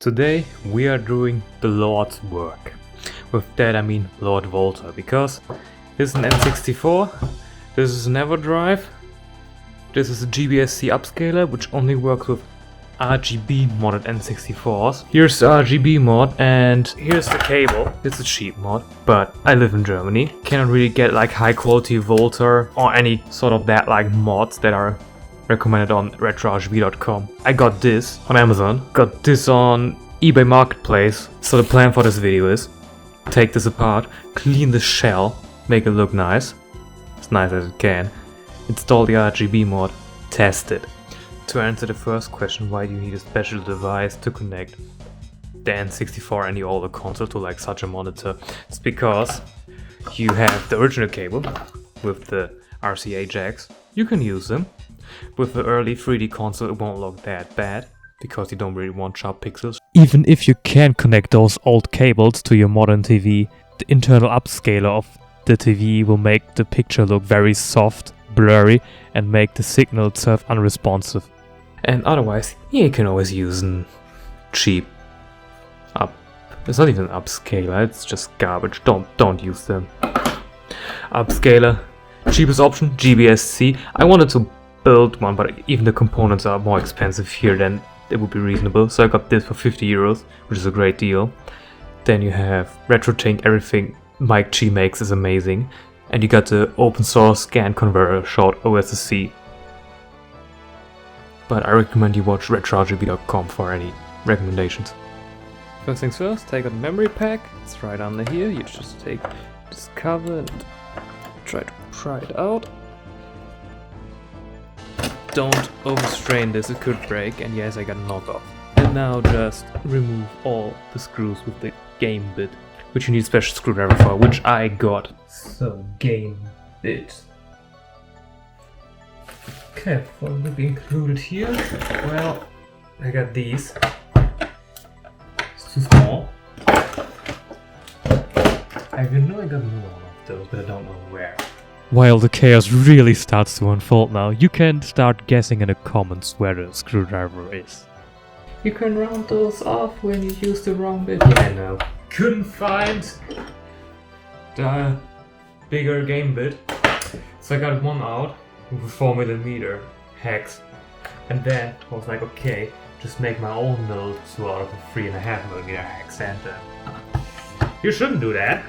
Today we are doing the Lord's work. With that I mean Lord Volta, because this is an N64, this is an EverDrive, this is a GBSC upscaler which only works with RGB modded N64s. Here's the RGB mod and here's the cable. It's a cheap mod, but I live in Germany. Cannot really get like high quality Volta or any sort of that like mods that are recommended on retrorgb.com. I got this on Amazon, got this on eBay Marketplace. So the plan for this video is take this apart, clean the shell, make it look nice, as nice as it can, install the RGB mod, test it. To answer the first question, why do you need a special device to connect the N64 and the older console to like such a monitor? It's because you have the original cable with the RCA jacks, you can use them. With the early 3D console it won't look that bad, because you don't really want sharp pixels. Even if you can connect those old cables to your modern TV, the internal upscaler of the TV will make the picture look very soft, blurry, and make the signal itself unresponsive. And otherwise, yeah, you can always use a cheap it's not even an upscaler, it's just garbage. Don't use them. Upscaler, cheapest option, GBSC. I wanted to build one, but even the components are more expensive here than it would be reasonable, so I got this for 50 euros, which is a great deal. Then you have RetroTink, everything Mike G makes is amazing, and you got the open source scan converter short OSSC. But I recommend you watch retrorgb.com for any recommendations. First things first, take out the memory pack, it's right under here. You just take this cover and try to pry it out. Don't overstrain this, it could break, and yes, I got a knockoff. And now just remove all the screws with the game bit, which you need a special screwdriver for, which I got. So, game bit. Okay, what will be included here? Well, I got these. It's too small. I know I got more of those, but I don't know where. While the chaos really starts to unfold now, you can start guessing in the comments where the screwdriver is. You can round those off when you use the wrong bit. Yeah, I know. Couldn't find the bigger game bit, so I got one out with a 4mm hex, and then I was like, okay, just make my own middle two out of a 3.5mm hex, and you shouldn't do that,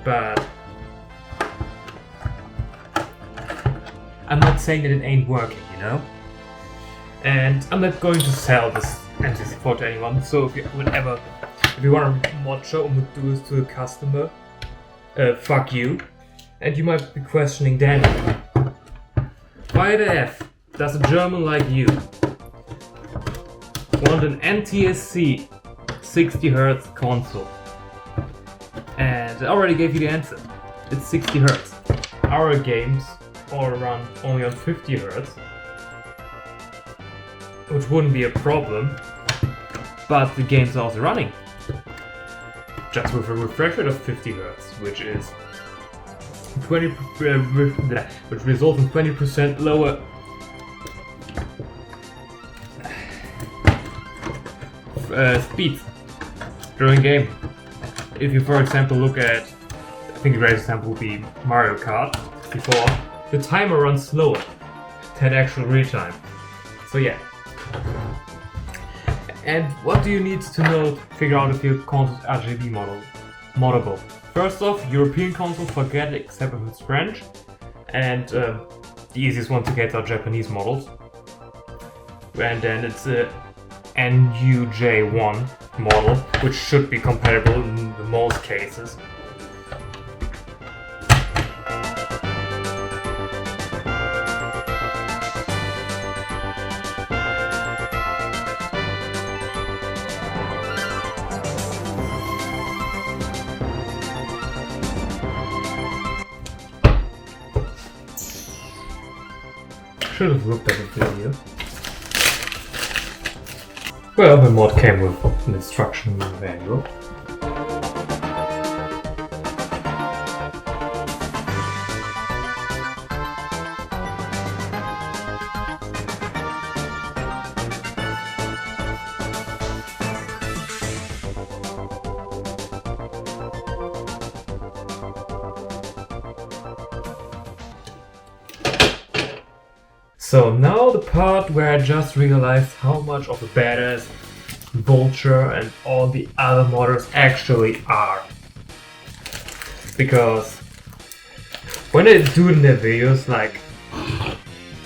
but I'm not saying that it ain't working, you know? And I'm not going to sell this N64 to anyone, so if you want to mod show and would do this to a customer, fuck you. And you might be questioning Daniel, why the F does a German like you want an NTSC 60Hz console? And I already gave you the answer. It's 60Hz. Our games all run only on 50Hz, which wouldn't be a problem, but the game's also running just with a refresh rate of 50Hz, which is which results in 20% lower speeds during game. If you, for example, look at, I think the greatest example would be Mario Kart 64. The timer runs slower than actual real time. So yeah. And what do you need to know to figure out if your console's RGB moddable? First off, European consoles forget it except if it's French, and the easiest one to get are Japanese models. And then it's a NUJ1 model, which should be compatible in the most cases. Should have looked at the video. Well, the mod came with an instruction manual. So now the part where I just realized how much of a badass Vulture and all the other modders actually are. Because when they do in their videos, like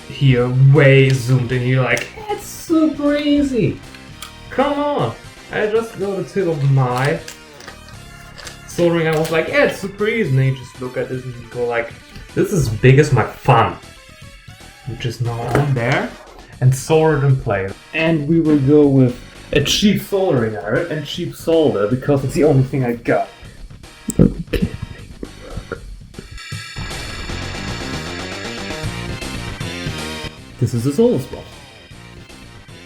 here, way zoomed in, you're like, it's super easy. Come on. I just go to the tip of my soldering. I was like, yeah, it's super easy. And then you just look at this and you go like, this is as big as my thumb. Which is now on there and soldered in place. And we will go with a cheap soldering iron and cheap solder because it's the only thing I got. But we can't make it work. This is a solder spot.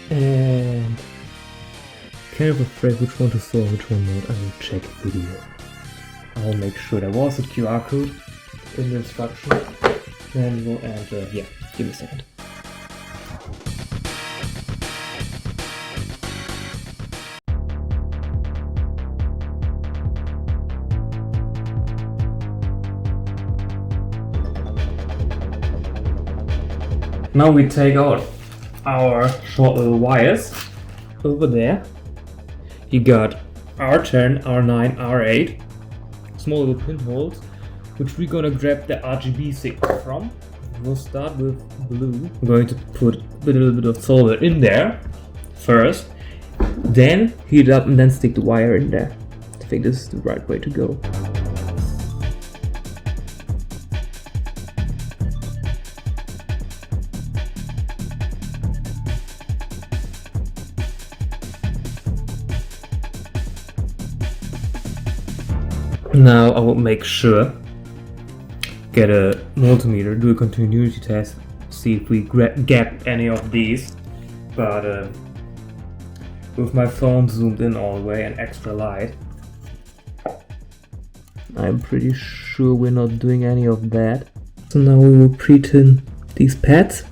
And kind of afraid which one to solder, which one not. I will check video. I'll make sure there was a QR code in the instruction manual and yeah. Give me a second. Now we take out our short little wires. Over there you got R10, R9, R8, small little pinholes, which we're gonna grab the RGB signal from. We'll start with blue. I'm going to put a little bit of solder in there first, then heat it up and then stick the wire in there. I think this is the right way to go. Now I will make sure, get a multimeter, do a continuity test, see if we gap any of these. But with my phone zoomed in all the way and extra light, I'm pretty sure we're not doing any of that. So now we will pre-tin these pads.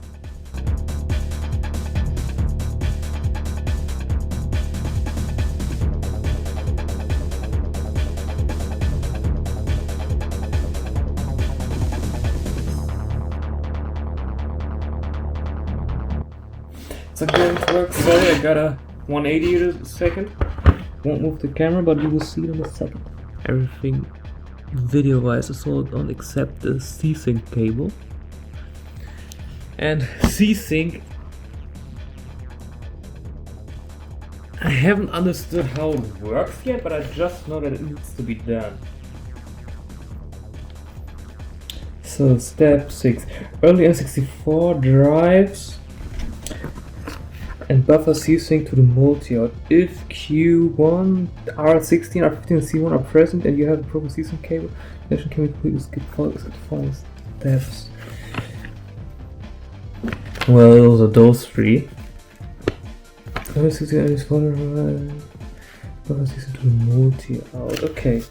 It's not going to work. Sorry, I got a 180 in a second. Won't move the camera, but you will see it in a second. Everything video-wise is all on except the C-Sync cable. And C-Sync, I haven't understood how it works yet, but I just know that it needs to be done. So step 6. Early N64 drives and buffer C-Sync to the multi-out. If Q1, R16, R15 and C1 are present and you have a proper C-Sync cable, connection can be completely skip the following steps. Well, those are those three. Buffer C-Sync to the multi-out. Okay.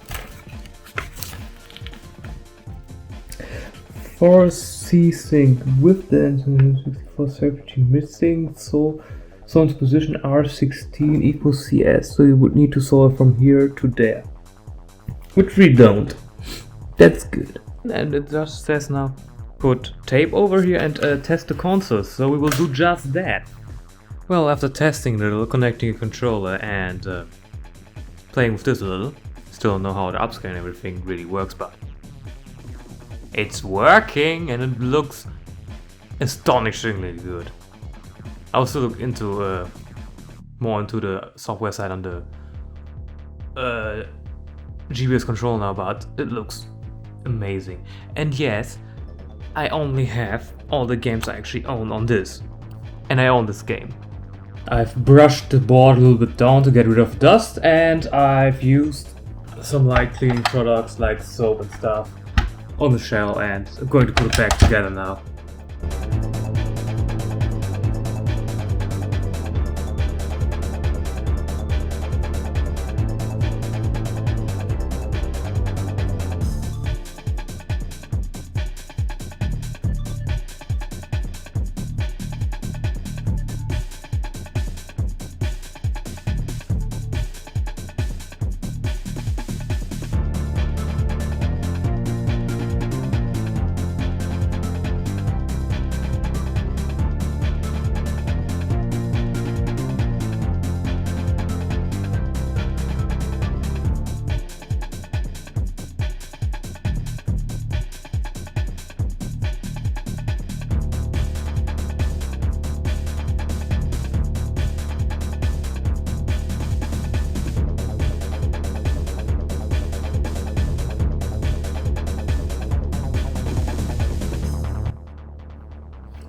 For C-Sync with the N64 circuitry missing, so into position R16 equals CS, so you would need to solve from here to there, which we don't. That's good. And it just says now put tape over here and test the consoles, so we will do just that. Well, after testing a little, connecting a controller and playing with this a little, still don't know how the upscale and everything really works, but it's working and it looks astonishingly good. I'll still look into more into the software side on the GBS control now, but it looks amazing. And yes, I only have all the games I actually own on this, and I own this game. I've brushed the board a little bit down to get rid of dust, and I've used some light cleaning products like soap and stuff on the shell, and I'm going to put it back together now.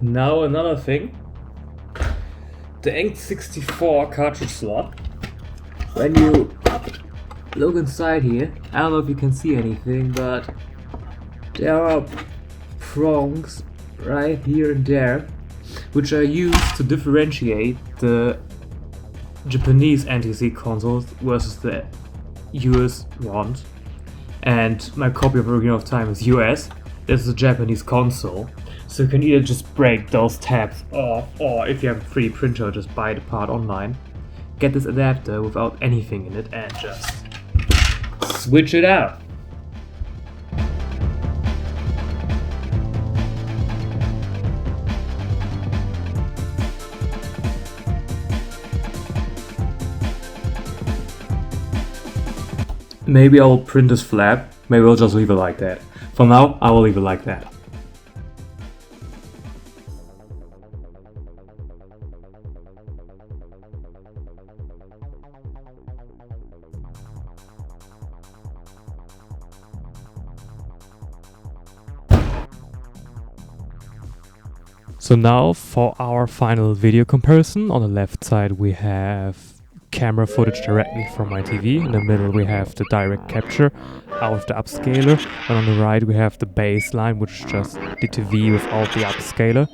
Now another thing. The N64 cartridge slot. When you look inside here, I don't know if you can see anything, but there are prongs right here and there, which are used to differentiate the Japanese NTSC consoles versus the US ones. And my copy of Ocarina of Time is US. This is a Japanese console, so you can either just break those tabs off, or if you have a 3D printer, just buy the part online. Get this adapter without anything in it and just switch it out. Maybe I'll print this flap, maybe I'll just leave it like that. For now, I will leave it like that. So now for our final video comparison. On the left side we have camera footage directly from my TV. In the middle we have the direct capture out of the upscaler. And on the right we have the baseline, which is just the TV without the upscaler.